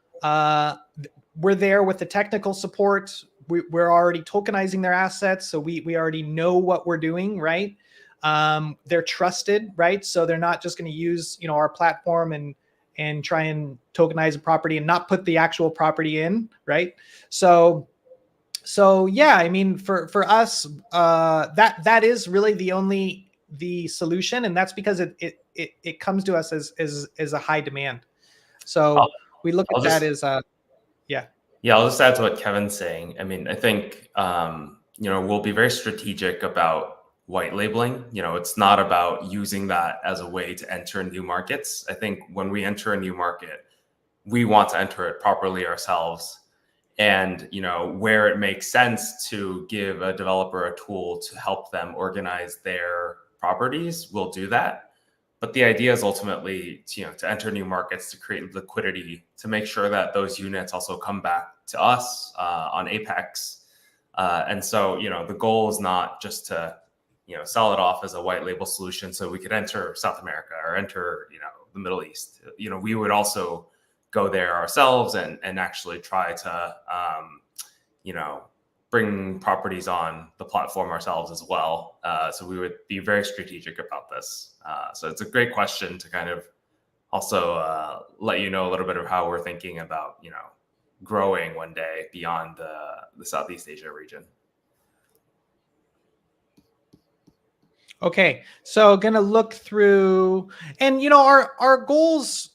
We're there with the technical support. We're already tokenizing their assets, so we already know what we're doing, right? They're trusted, right? So they're not just going to use our platform and try and tokenize a property and not put the actual property in, right? So yeah, I mean, for us, that is really the solution, and that's because it comes to us as a high demand. So we look at that as yeah. Yeah, I'll just add to what Kevin's saying. I mean, I think we'll be very strategic about white labeling. It's not about using that as a way to enter new markets. I think when we enter a new market, we want to enter it properly ourselves. And where it makes sense to give a developer a tool to help them organize their properties, we'll do that. But the idea is ultimately to enter new markets, to create liquidity, to make sure that those units also come back to us on Apex. And so the goal is not just to sell it off as a white label solution so we could enter South America or enter the Middle East. We would also go there ourselves and actually try to bring properties on the platform ourselves as well. So we would be very strategic about this. So it's a great question to kind of also let you know a little bit of how we're thinking about growing one day beyond the Southeast Asia region. Okay, so gonna look through, and our goals.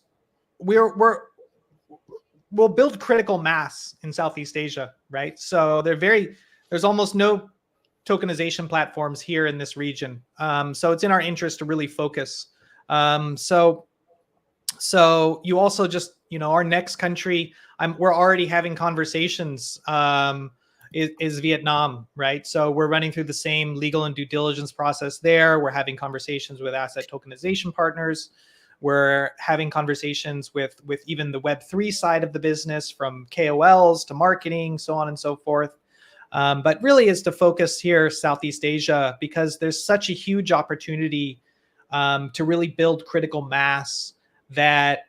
will build critical mass in Southeast Asia, right? So there's almost no tokenization platforms here in this region. So it's in our interest to really focus. So you also just, our next country, we're already having conversations, is Vietnam, right? So we're running through the same legal and due diligence process there. We're having conversations with asset tokenization partners. We're having conversations with even the Web3 side of the business, from KOLs to marketing, so on and so forth. But really is to focus here Southeast Asia, because there's such a huge opportunity to really build critical mass that,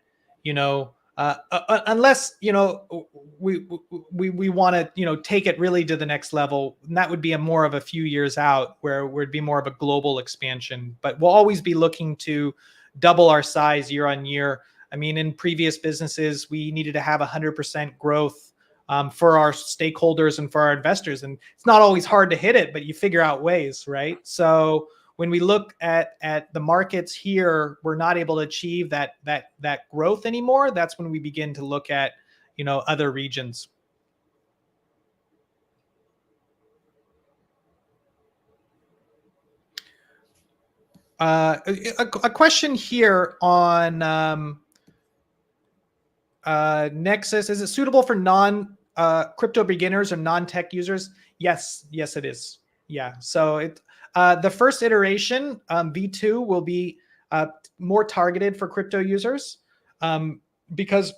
unless, we want to, take it really to the next level, and that would be more of a few years out, where it would be more of a global expansion. But we'll always be looking to double our size year on year. I mean, in previous businesses, we needed to have 100% growth for our stakeholders and for our investors. And it's not always hard to hit it, but you figure out ways, right? So when we look at the markets here, we're not able to achieve that growth anymore. That's when we begin to look at, other regions. A question here on NEXUS: is it suitable for crypto beginners or non-tech users? Yes, it is. Yeah. So the first iteration, V2, will be more targeted for crypto users, because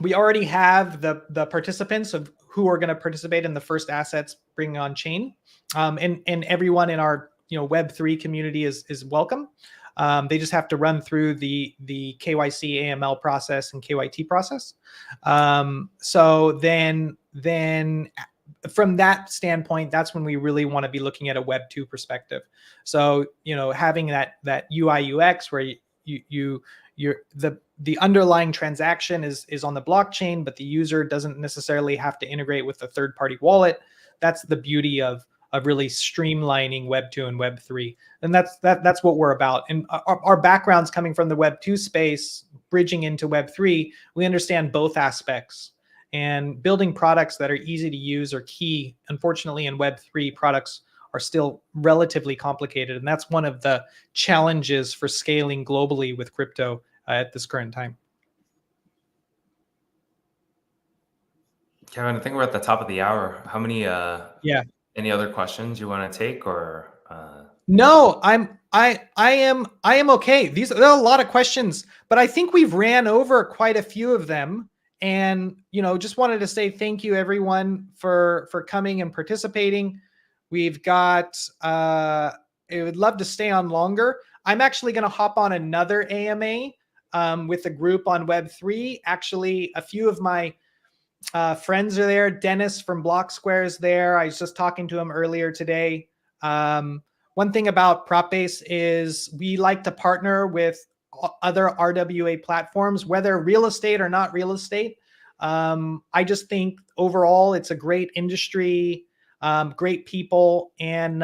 we already have the participants of who are going to participate in the first assets bringing on chain, and everyone in our Web3 community is welcome. They just have to run through the KYC AML process and KYT process. So then from that standpoint, that's when we really want to be looking at a Web2 perspective. So having that UI UX where the underlying transaction is on the blockchain, but the user doesn't necessarily have to integrate with a third-party wallet. That's the beauty of really streamlining Web 2 and Web 3. And that's what we're about. And our backgrounds coming from the Web 2 space, bridging into Web 3, we understand both aspects. And building products that are easy to use are key. Unfortunately, in Web 3, products are still relatively complicated. And that's one of the challenges for scaling globally with crypto at this current time. Kevin, I think we're at the top of the hour. How many any other questions you want to take, or No, I am okay. There are a lot of questions, but I think we've ran over quite a few of them. And just wanted to say thank you everyone for coming and participating. We've got I would love to stay on longer. I'm actually going to hop on another AMA with a group on Web3. Actually, a few of my friends are there. Dennis from Block Square is there. I was just talking to him earlier today. One thing about Propbase is we like to partner with other RWA platforms, whether real estate or not real estate. I just think overall it's a great industry, great people, and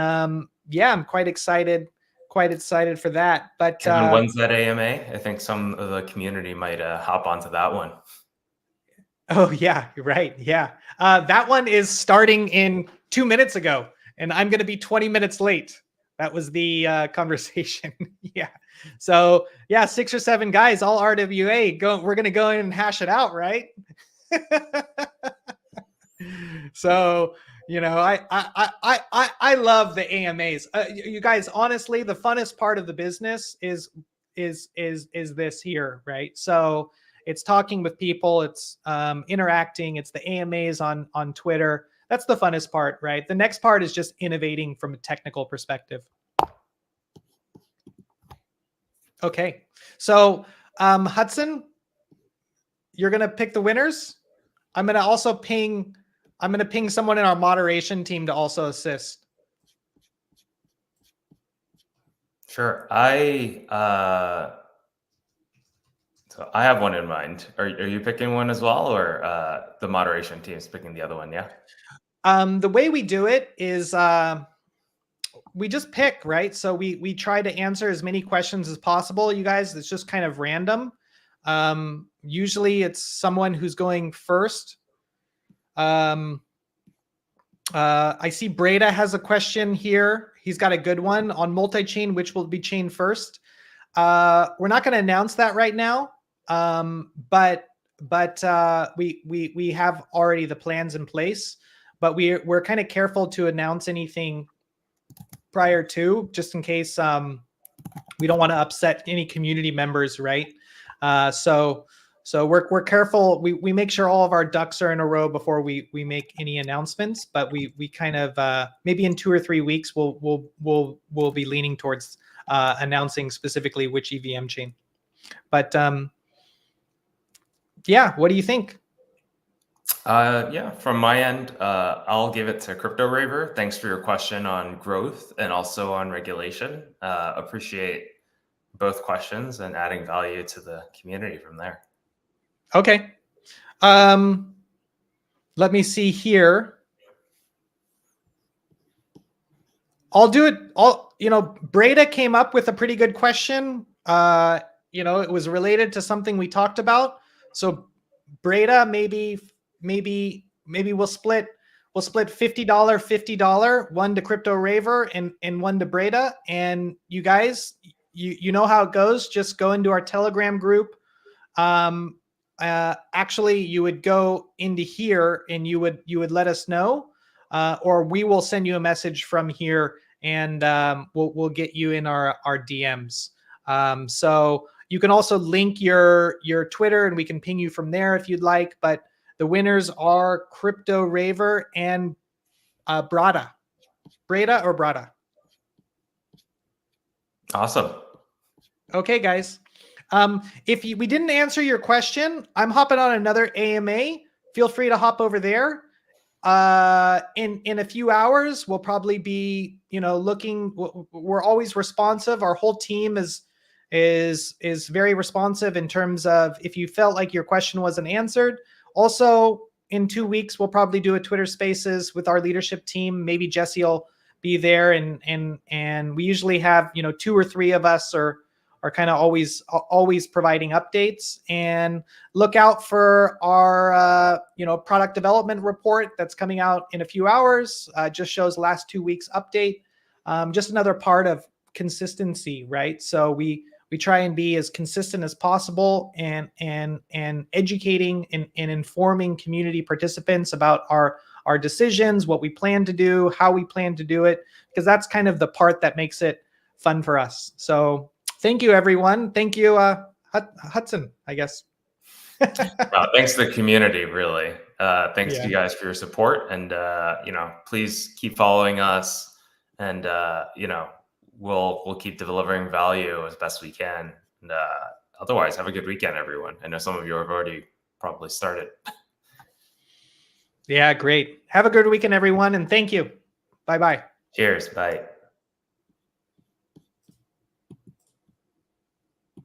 yeah, I'm quite excited for that. But Kevin, when's that AMA? I think some of the community might hop onto that one. Oh yeah, you're right. Yeah, that one is starting in 2 minutes ago, and I'm going to be 20 minutes late. That was the conversation. Yeah. So yeah, 6 or 7 guys, all RWA. We're going to go in and hash it out, right? So I love the AMAs. You guys, honestly, the funnest part of the business is this here, right? So it's talking with people, it's interacting, it's the AMAs on Twitter. That's the funnest part, right? The next part is just innovating from a technical perspective. Okay, so Hudson, you're gonna pick the winners. I'm gonna also ping someone in our moderation team to also assist. Sure. So I have one in mind. Are you picking one as well, or the moderation team is picking the other one? Yeah. The way we do it is we just pick, right? So we try to answer as many questions as possible, you guys. It's just kind of random. Usually it's someone who's going first. I see Breda has a question here. He's got a good one on multi-chain, which will be chain first. We're not going to announce that right now, but we have already the plans in place. But we're kind of careful to announce anything prior to, just in case we don't want to upset any community members, right? So we're careful. We make sure all of our ducks are in a row before we make any announcements. But we kind of maybe in 2 or 3 weeks we'll be leaning towards announcing specifically which EVM chain. But yeah, what do you think? Yeah, from my end, I'll give it to Crypto Raver. Thanks for your question on growth and also on regulation. Appreciate both questions and adding value to the community from there. Okay. Let me see here. I'll do it. Breda came up with a pretty good question. It was related to something we talked about. So Breda, maybe we'll split $50, one to Crypto Raver and one to Breda. And you guys, you know how it goes. Just go into our Telegram group. Actually, you would go into here and you would let us know, or we will send you a message from here, and we'll get you in our DMs. So you can also link your Twitter, and we can ping you from there if you'd like. But the winners are Crypto Raver and Breda or Brada. Awesome. Okay, guys. If we didn't answer your question, I'm hopping on another AMA. Feel free to hop over there. In a few hours, we'll probably be, looking. We're always responsive. Our whole team is very responsive in terms of if you felt like your question wasn't answered. Also, in 2 weeks, we'll probably do a Twitter Spaces with our leadership team. Maybe Jesse will be there, and we usually have 2 or 3 of us are kind of always providing updates. And look out for our product development report that's coming out in a few hours. Just shows last 2 weeks update. Just another part of consistency, right? So we try and be as consistent as possible and educating and informing community participants about our decisions, what we plan to do, how we plan to do it, because that's kind of the part that makes it fun for us. So thank you, everyone. Thank you, Hudson, I guess. Thanks to the community, really. Thanks to you guys for your support, and please keep following us, and we'll keep delivering value as best we can. And otherwise, have a good weekend, everyone. I know some of you have already probably started. Yeah, great. Have a good weekend, everyone, and thank you. Bye-bye. Cheers. Bye.